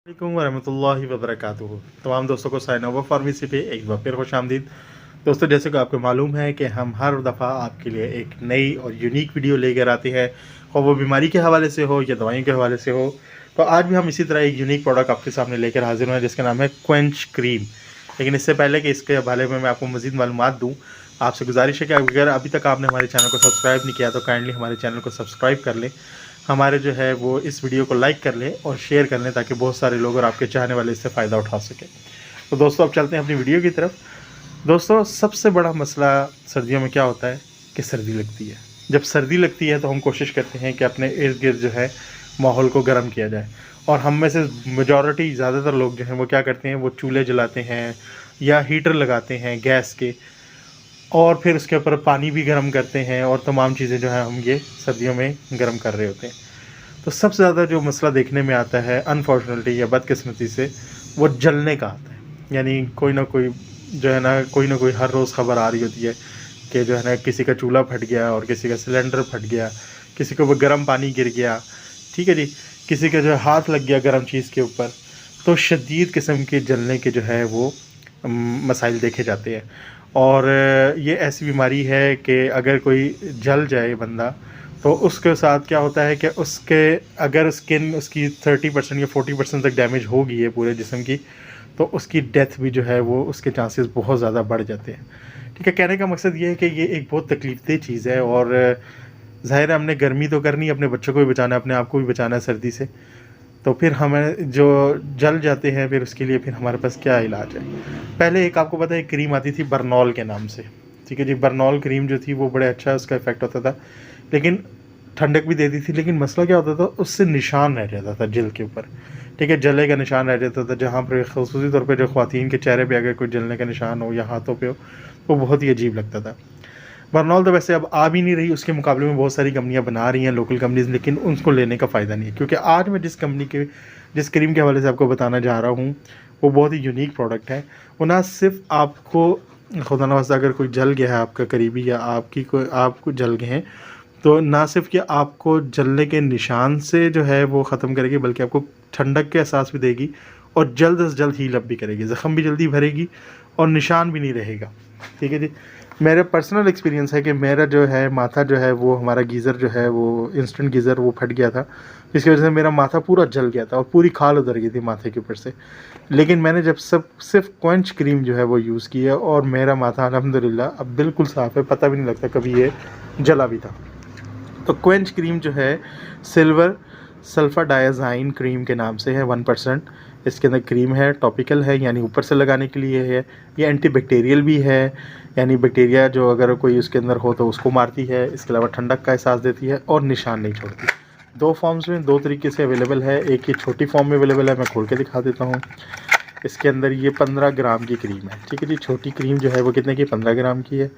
वालेकुम वरहमतुल्लाहि वबरकातुहू। तमाम दोस्तों को साइनोवा फार्मेसी पे एक बार फिर खुशामदीद। दोस्तों, जैसे कि आपको मालूम है कि हम हर दफ़ा आपके लिए एक नई और यूनिक वीडियो लेकर आते हैं, और वो बीमारी के हवाले से हो या दवाइयों के हवाले से हो। तो आज भी हम इसी तरह एक यूनिक प्रोडक्ट आपके सामने लेकर हाजिर हुए हैं, जिसका नाम है क्वेंच क्रीम। लेकिन इससे पहले कि इसके हवाले में मैं आपको मज़ीद मालूमात दूँ, आपसे गुजारिश है कि अगर अभी तक आपने हमारे चैनल को सब्सक्राइब नहीं किया तो काइंडली हमारे चैनल को सब्सक्राइब कर लें, हमारे जो है वो इस वीडियो को लाइक कर लें और शेयर कर लें, ताकि बहुत सारे लोग और आपके चाहने वाले इससे फ़ायदा उठा सकें। तो दोस्तों, अब चलते हैं अपनी वीडियो की तरफ। दोस्तों, सबसे बड़ा मसला सर्दियों में क्या होता है कि सर्दी लगती है। जब सर्दी लगती है तो हम कोशिश करते हैं कि अपने इर्द गिर्द जो है माहौल को गर्म किया जाए, और हम में से मेजॉरिटी ज़्यादातर लोग जो हैं वो क्या करते हैं, वो चूल्हे जलाते हैं या हीटर लगाते हैं गैस के, और फिर उसके ऊपर पानी भी गर्म करते हैं, और तमाम चीज़ें जो है हम ये सर्दियों में गर्म कर रहे होते हैं। तो सबसे ज़्यादा जो मसला देखने में आता है अनफॉर्चुनेटली या बदकिस्मती से, वो जलने का आता है। यानी कोई ना कोई जो है ना कोई हर रोज़ ख़बर आ रही होती है कि जो है ना किसी का चूल्हा फट गया, और किसी का सिलेंडर फट गया, किसी को वो गर्म पानी गिर गया, ठीक है जी, किसी का जो है हाथ लग गया गर्म चीज़ के ऊपर। तो शदीद किस्म के जलने के जो है वो मसाइल देखे जाते हैं। और ये ऐसी बीमारी है कि अगर कोई जल जाए बंदा, तो उसके साथ क्या होता है कि उसके अगर स्किन उसकी 30% या 40% तक डैमेज होगी है पूरे जिस्म की, तो उसकी डेथ भी जो है वो उसके चांसेस बहुत ज़्यादा बढ़ जाते हैं। ठीक है, कहने का मकसद ये है कि ये एक बहुत तकलीफ़देह चीज़ है, और ज़ाहिर है हमने गर्मी तो करनी है, अपने बच्चों को भी बचाना है, अपने आप को भी बचाना है सर्दी से। तो फिर हमें जो जल जाते हैं, फिर उसके लिए फिर हमारे पास क्या इलाज है। पहले एक आपको पता है क्रीम आती थी बर्नॉल के नाम से, ठीक है जी। बर्नॉल क्रीम जो थी वो बड़े अच्छा उसका इफ़ेक्ट होता था, लेकिन ठंडक भी देती थी। लेकिन मसला क्या होता था, उससे निशान रह जाता था जल के ऊपर, ठीक है, जले का निशान रह जाता था, जहाँ पर ख़ुसूसी तौर पे जो ख़वातीन के चेहरे पे अगर कोई जलने का निशान हो या हाथों पे हो, वो बहुत ही अजीब लगता था। बर्नॉल तो वैसे अब आ भी नहीं रही, उसके मुकाबले में बहुत सारी कंपनियां बना रही हैं लोकल कंपनीज़, लेकिन उनको लेने का फ़ायदा नहीं है। क्योंकि आज मैं जिस क्रीम के हवाले से आपको बताना जा रहा हूँ, वो बहुत ही यूनिक प्रोडक्ट है। वो ना सिर्फ आपको, खुदा न खास्ता अगर कोई जल गया है आपका करीबी, या आपको जल गए हैं, तो ना सिर्फ कि आपको जलने के निशान से जो है वो ख़त्म करेगी, बल्कि आपको ठंडक के एहसास भी देगी, और जल्द से जल्द हील अप भी करेगी, ज़ख़म भी जल्दी भरेगी, और निशान भी नहीं रहेगा। ठीक है जी। मेरा पर्सनल एक्सपीरियंस है कि मेरा जो है माथा जो है वो, हमारा गीज़र जो है वो इंस्टेंट गीज़र वो फट गया था, जिसकी वजह से मेरा माथा पूरा जल गया था और पूरी खाल उतर गई थी माथे के ऊपर से। लेकिन मैंने जब सिर्फ क्वेंच क्रीम जो है वो यूज़ की है, और मेरा माथा अल्हम्दुलिल्लाह अब बिल्कुल साफ़ है, पता भी नहीं लगता कभी ये जला भी था। तो क्वेंच क्रीम जो है सिल्वर सल्फर डायाज़ाइन क्रीम के नाम से है, 1%। इसके अंदर क्रीम है, टॉपिकल है, यानी ऊपर से लगाने के लिए है। ये एंटीबैक्टीरियल भी है, यानी बैक्टीरिया जो अगर कोई उसके अंदर हो तो उसको मारती है। इसके अलावा ठंडक का एहसास देती है, और निशान नहीं छोड़ती। 2 फॉर्म्स में 2 तरीके से अवेलेबल है। एक ये छोटी फॉर्म में अवेलेबल है, मैं खोल के दिखा देता हूँ। इसके अंदर ये 15 ग्राम की क्रीम है, ठीक है जी। छोटी क्रीम जो है वो कितने की, 15 ग्राम की है।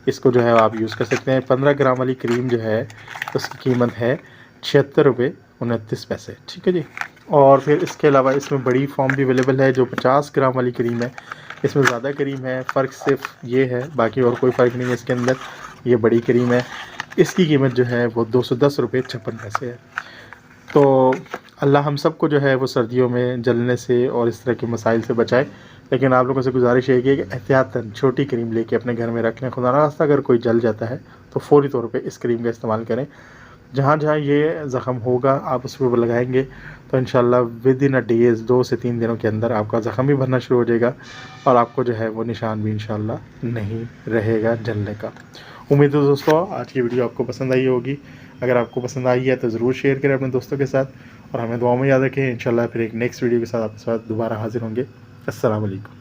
इसको जो है आप यूज़ कर सकते हैं। 15 ग्राम वाली क्रीम जो है उसकी कीमत है 76 रुपये 29 पैसे, ठीक है जी। और फिर इसके अलावा इसमें बड़ी फॉर्म भी अवेलेबल है, जो 50 ग्राम वाली क्रीम है। इसमें ज़्यादा क्रीम है, फ़र्क सिर्फ ये है, बाकी और कोई फ़र्क नहीं है इसके अंदर। ये बड़ी क्रीम है, इसकी कीमत जो है वो 210 रुपये 56 पैसे है। तो अल्लाह हम सबको जो है वो सर्दियों में जलने से और इस तरह के मसाइल से बचाए। लेकिन आप लोगों से गुजारिश है कि एहतियातन छोटी क्रीम लेके अपने घर में रख लें। खुदा न खास्ता अगर कोई जल जाता है तो फ़ौरी तौर पे इस क्रीम का इस्तेमाल करें। जहाँ जहाँ ये ज़ख़म होगा आप उस पर लगाएंगे, तो इंशाल्लाह विद इन अ डेज़ 2 से 3 दिनों के अंदर आपका ज़ख़म भी भरना शुरू हो जाएगा, और आपको जो है वो निशान भी इंशाल्लाह नहीं रहेगा जलने का। उम्मीद है दोस्तों आज की वीडियो आपको पसंद आई होगी। अगर आपको पसंद आई है तो ज़रूर शेयर करें अपने दोस्तों के साथ, और हमें दुआ में याद रखें। इंशाल्लाह फिर एक नेक्स्ट वीडियो के साथ आपके साथ दोबारा हाज़िर होंगे। अस्सलाम वालेकुम।